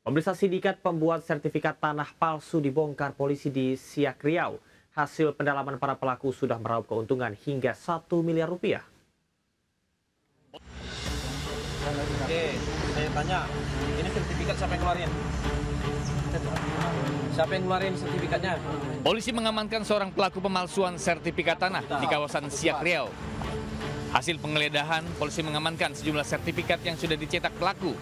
Pemirsa, sindikat pembuat sertifikat tanah palsu dibongkar polisi di Siak, Riau. Hasil pendalaman para pelaku sudah meraup keuntungan hingga 1 miliar rupiah. Oke, saya tanya, ini sertifikat siapa yang keluarin? Siapa yang keluarin sertifikatnya? Polisi mengamankan seorang pelaku pemalsuan sertifikat tanah di kawasan Siak, Riau. Hasil penggeledahan, polisi mengamankan sejumlah sertifikat yang sudah dicetak pelaku.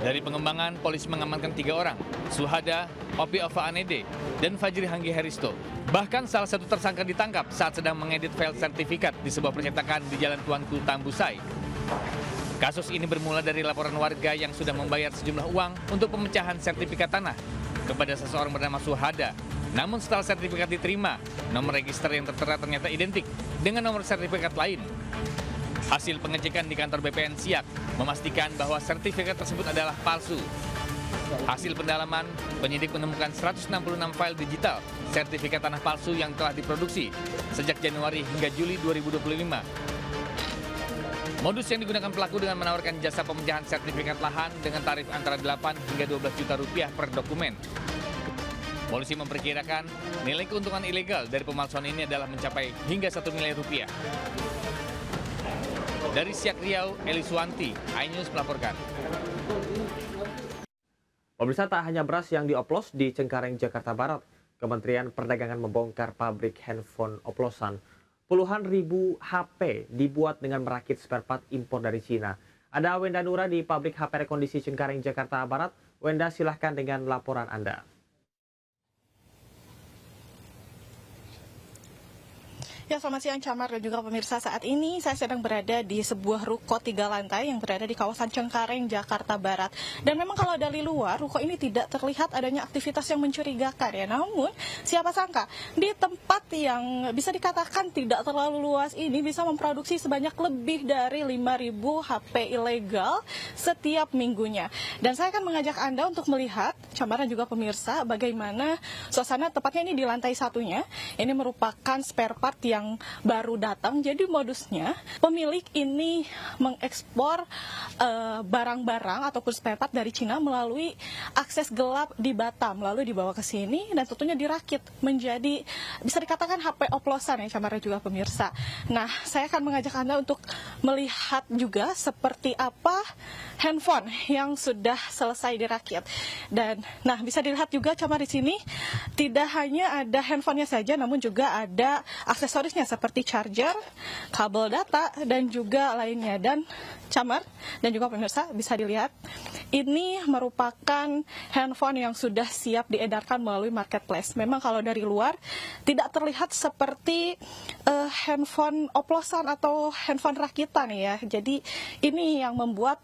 Dari pengembangan, polisi mengamankan 3 orang, Suhada, Opi Ova Anede, dan Fajri Hanggi Heristo. Bahkan salah satu tersangka ditangkap saat sedang mengedit file sertifikat di sebuah percetakan di Jalan Tuanku Tambusai. Kasus ini bermula dari laporan warga yang sudah membayar sejumlah uang untuk pemecahan sertifikat tanah kepada seseorang bernama Suhada. Namun setelah sertifikat diterima, nomor register yang tertera ternyata identik dengan nomor sertifikat lain. Hasil pengecekan di kantor BPN Siak memastikan bahwa sertifikat tersebut adalah palsu. Hasil pendalaman, penyidik menemukan 166 file digital sertifikat tanah palsu yang telah diproduksi sejak Januari hingga Juli 2025. Modus yang digunakan pelaku dengan menawarkan jasa pemecahan sertifikat lahan dengan tarif antara 8 hingga 12 juta rupiah per dokumen. Polisi memperkirakan nilai keuntungan ilegal dari pemalsuan ini adalah mencapai hingga 1 miliar rupiah. Dari Siak, Riau, Eli Suwanti, iNews melaporkan. Pemirsa, tak hanya beras yang dioplos di Cengkareng, Jakarta Barat. Kementerian Perdagangan membongkar pabrik handphone oplosan. Puluhan ribu HP dibuat dengan merakit spare part impor dari Cina. Ada Wenda Nura di pabrik HP rekondisi Cengkareng, Jakarta Barat. Wenda, silahkan dengan laporan Anda. Ya, selamat siang Camar dan juga pemirsa. Saat ini saya sedang berada di sebuah ruko 3 lantai yang berada di kawasan Cengkareng, Jakarta Barat. Dan memang kalau dari luar, ruko ini tidak terlihat adanya aktivitas yang mencurigakan ya. Namun, siapa sangka di tempat yang bisa dikatakan tidak terlalu luas ini bisa memproduksi sebanyak lebih dari 5.000 HP ilegal setiap minggunya. Dan saya akan mengajak Anda untuk melihat, Camar dan juga pemirsa, bagaimana suasana tepatnya ini di lantai satunya. Ini merupakan spare part yang baru datang. Jadi modusnya pemilik ini mengekspor barang-barang ataupun spare part dari Cina melalui akses gelap di Batam, lalu dibawa ke sini dan tentunya dirakit menjadi bisa dikatakan HP oplosan ya, Camara juga pemirsa. Nah, saya akan mengajak Anda untuk melihat juga seperti apa handphone yang sudah selesai dirakit. Dan nah, bisa dilihat juga Camar di sini tidak hanya ada handphonenya saja, namun juga ada aksesorisnya seperti charger, kabel data, dan juga lainnya. Dan Camar dan juga pemirsa bisa dilihat, ini merupakan handphone yang sudah siap diedarkan melalui marketplace. Memang kalau dari luar tidak terlihat seperti handphone oplosan atau handphone rakitan ya. Jadi ini yang membuat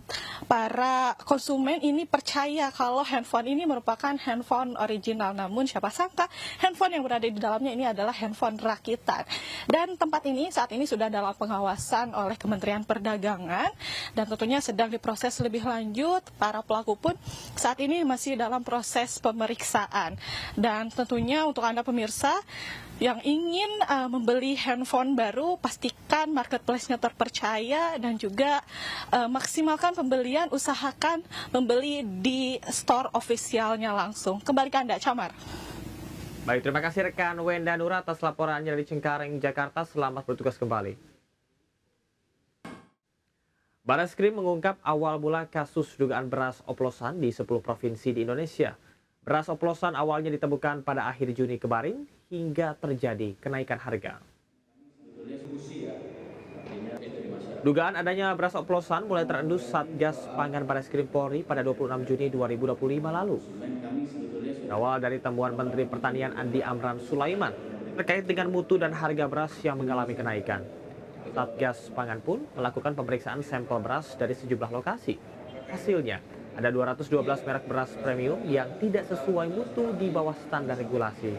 para konsumen ini percaya kalau handphone ini merupakan handphone original. Namun siapa sangka handphone yang berada di dalamnya ini adalah handphone rakitan. Dan tempat ini saat ini sudah dalam pengawasan oleh Kementerian Perdagangan dan tentunya sedang diproses lebih lanjut. Para pelaku pun saat ini masih dalam proses pemeriksaan. Dan tentunya untuk Anda pemirsa yang ingin membeli handphone baru, pastikan marketplace-nya terpercaya dan juga maksimalkan pembelian, usahakan membeli di store ofisialnya langsung. Kembali ke Anda, Camar. Baik, terima kasih rekan Wenda Nura atas laporannya dari Cengkareng, Jakarta. Selamat bertugas kembali. Barreskrim mengungkap awal mula kasus dugaan beras oplosan di 10 provinsi di Indonesia. Beras oplosan awalnya ditemukan pada akhir Juni kemarin hingga terjadi kenaikan harga. Dugaan adanya beras oplosan mulai terendus Satgas Pangan Barreskrim Polri pada 26 Juni 2025 lalu. Awal dari temuan Menteri Pertanian Andi Amran Sulaiman terkait dengan mutu dan harga beras yang mengalami kenaikan. Satgas Pangan pun melakukan pemeriksaan sampel beras dari sejumlah lokasi. Hasilnya, ada 212 merek beras premium yang tidak sesuai mutu di bawah standar regulasi.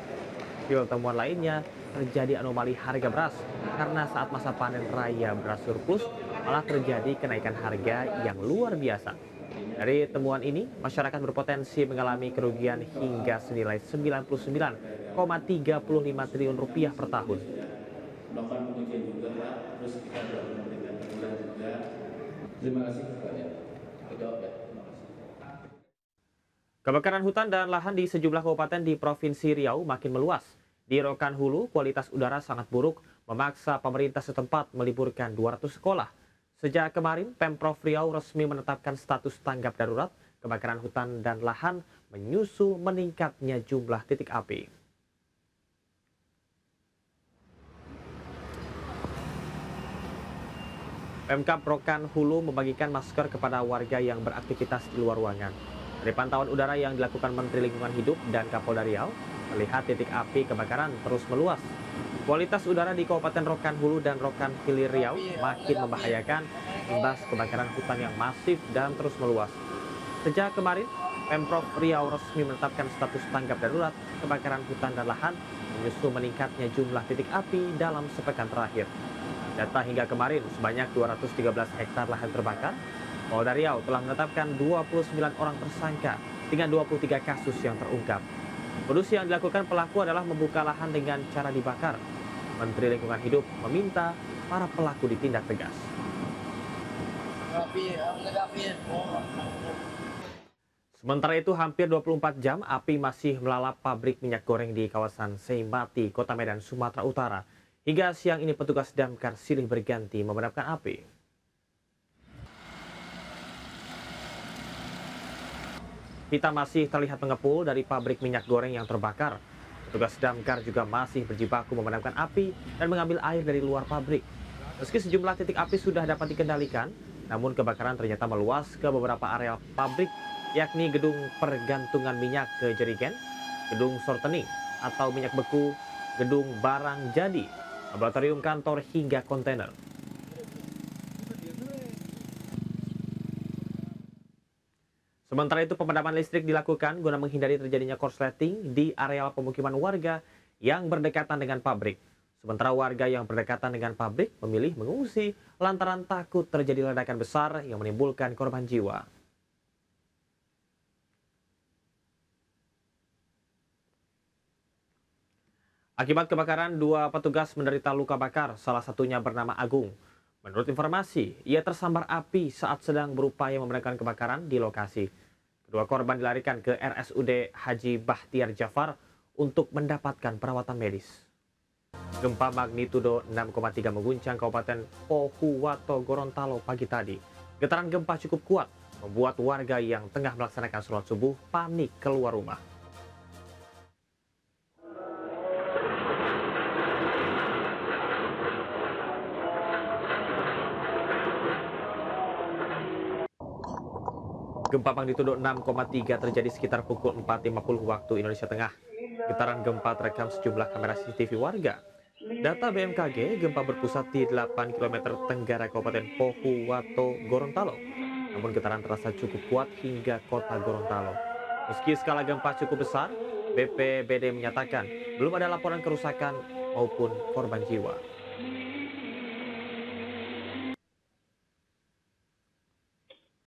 Hasil temuan lainnya, terjadi anomali harga beras karena saat masa panen raya beras surplus malah terjadi kenaikan harga yang luar biasa. Dari temuan ini, masyarakat berpotensi mengalami kerugian hingga senilai 99,35 triliun rupiah per tahun. Terima kasih. Kebakaran hutan dan lahan di sejumlah kabupaten di Provinsi Riau makin meluas. Di Rokan Hulu, kualitas udara sangat buruk, memaksa pemerintah setempat meliburkan 200 sekolah. Sejak kemarin, Pemprov Riau resmi menetapkan status tanggap darurat kebakaran hutan dan lahan menyusul meningkatnya jumlah titik api. Pemkab Rokan Hulu membagikan masker kepada warga yang beraktivitas di luar ruangan. Dari pantauan udara yang dilakukan Menteri Lingkungan Hidup dan Kapolda Riau, melihat titik api kebakaran terus meluas. Kualitas udara di Kabupaten Rokan Hulu dan Rokan Hilir Riau makin membahayakan imbas kebakaran hutan yang masif dan terus meluas. Sejak kemarin, Pemprov Riau resmi menetapkan status tanggap darurat kebakaran hutan dan lahan menyusul meningkatnya jumlah titik api dalam sepekan terakhir. Data hingga kemarin, sebanyak 213 hektar lahan terbakar. Polda Riau telah menetapkan 29 orang tersangka dengan 23 kasus yang terungkap. Modus yang dilakukan pelaku adalah membuka lahan dengan cara dibakar. Menteri Lingkungan Hidup meminta para pelaku ditindak tegas. Sementara itu, hampir 24 jam api masih melalap pabrik minyak goreng di kawasan Seimati, Kota Medan, Sumatera Utara. Hingga siang ini petugas damkar silih berganti memadamkan api. Hitam masih terlihat mengepul dari pabrik minyak goreng yang terbakar. Petugas damkar juga masih berjibaku memadamkan api dan mengambil air dari luar pabrik. Meski sejumlah titik api sudah dapat dikendalikan, namun kebakaran ternyata meluas ke beberapa area pabrik, yakni gedung pergantungan minyak ke jerigen, gedung sortening atau minyak beku, gedung barang jadi, laboratorium kantor hingga kontainer. Sementara itu, pemadaman listrik dilakukan guna menghindari terjadinya korsleting di areal pemukiman warga yang berdekatan dengan pabrik. Sementara warga yang berdekatan dengan pabrik memilih mengungsi lantaran takut terjadi ledakan besar yang menimbulkan korban jiwa. Akibat kebakaran, 2 petugas menderita luka bakar, salah satunya bernama Agung. Menurut informasi, ia tersambar api saat sedang berupaya memadamkan kebakaran di lokasi. Kedua korban dilarikan ke RSUD Haji Bahtiar Jafar untuk mendapatkan perawatan medis. Gempa magnitudo 6,3 mengguncang Kabupaten Pohuwato, Gorontalo pagi tadi. Getaran gempa cukup kuat, membuat warga yang tengah melaksanakan sholat subuh panik keluar rumah. Gempa magnitudo 6,3 terjadi sekitar pukul 4.50 waktu Indonesia Tengah. Getaran gempa terekam sejumlah kamera CCTV warga. Data BMKG, gempa berpusat di 8 km tenggara Kabupaten Pohuwato, Gorontalo. Namun getaran terasa cukup kuat hingga kota Gorontalo. Meski skala gempa cukup besar, BPBD menyatakan belum ada laporan kerusakan maupun korban jiwa.